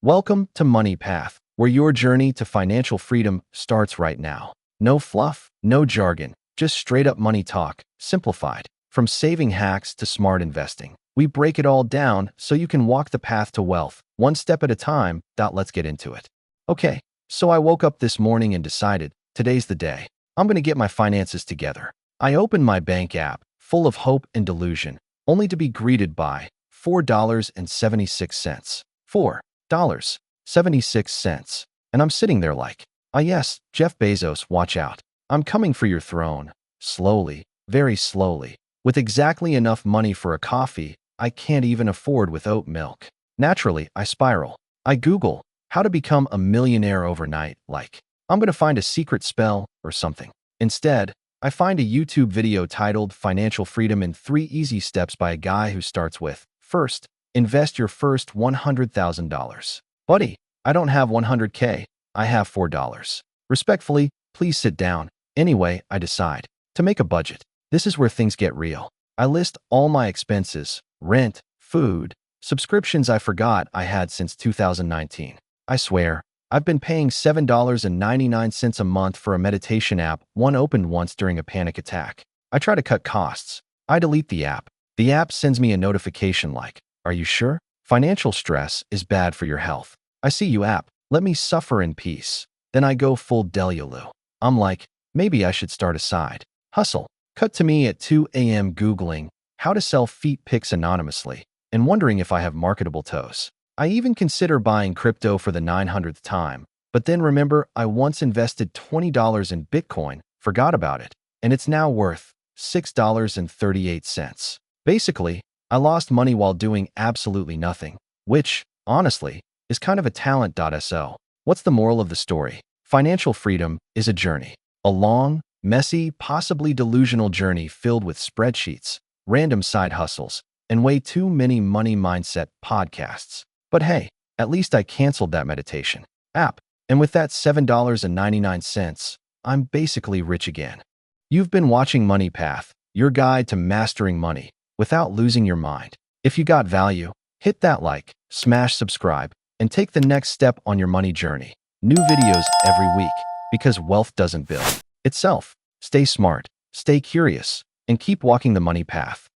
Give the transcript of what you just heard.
Welcome to Money Path, where your journey to financial freedom starts right now. No fluff, no jargon, just straight up money talk, simplified. From saving hacks to smart investing, we break it all down so you can walk the path to wealth, one step at a time. Let's get into it. Okay, so I woke up this morning and decided, today's the day. I'm going to get my finances together. I opened my bank app, full of hope and delusion, only to be greeted by $4.76. $4.76. And I'm sitting there like, yes, Jeff Bezos, watch out. I'm coming for your throne. Slowly, very slowly. With exactly enough money for a coffee I can't even afford with oat milk. Naturally, I spiral. I Google how to become a millionaire overnight, like, I'm going to find a secret spell or something. Instead, I find a YouTube video titled Financial Freedom in 3 Easy Steps by a guy who starts with, first, invest your first $100,000. Buddy, I don't have 100K. I have $4. Respectfully, please sit down. Anyway, I decide to make a budget. This is where things get real. I list all my expenses, rent, food, subscriptions I forgot I had since 2019. I swear, I've been paying $7.99 a month for a meditation app, one opened once during a panic attack. I try to cut costs. I delete the app. The app sends me a notification like, are you sure? Financial stress is bad for your health. I see you, app. Let me suffer in peace. Then I go full delulu. I'm like, maybe I should start a side hustle. Cut to me at 2 a.m. Googling how to sell feet pics anonymously and wondering if I have marketable toes. I even consider buying crypto for the 900th time, but then remember I once invested $20 in Bitcoin, forgot about it, and it's now worth $6.38. Basically, I lost money while doing absolutely nothing, which, honestly, is kind of a talent.so. What's the moral of the story? Financial freedom is a journey. A long, messy, possibly delusional journey filled with spreadsheets, random side hustles, and way too many money mindset podcasts. But hey, at least I canceled that meditation app. And with that $7.99, I'm basically rich again. You've been watching Money Path, your guide to mastering money without losing your mind. If you got value, hit that like, smash subscribe, and take the next step on your money journey. New videos every week, because wealth doesn't build itself. Stay smart, stay curious, and keep walking the money path.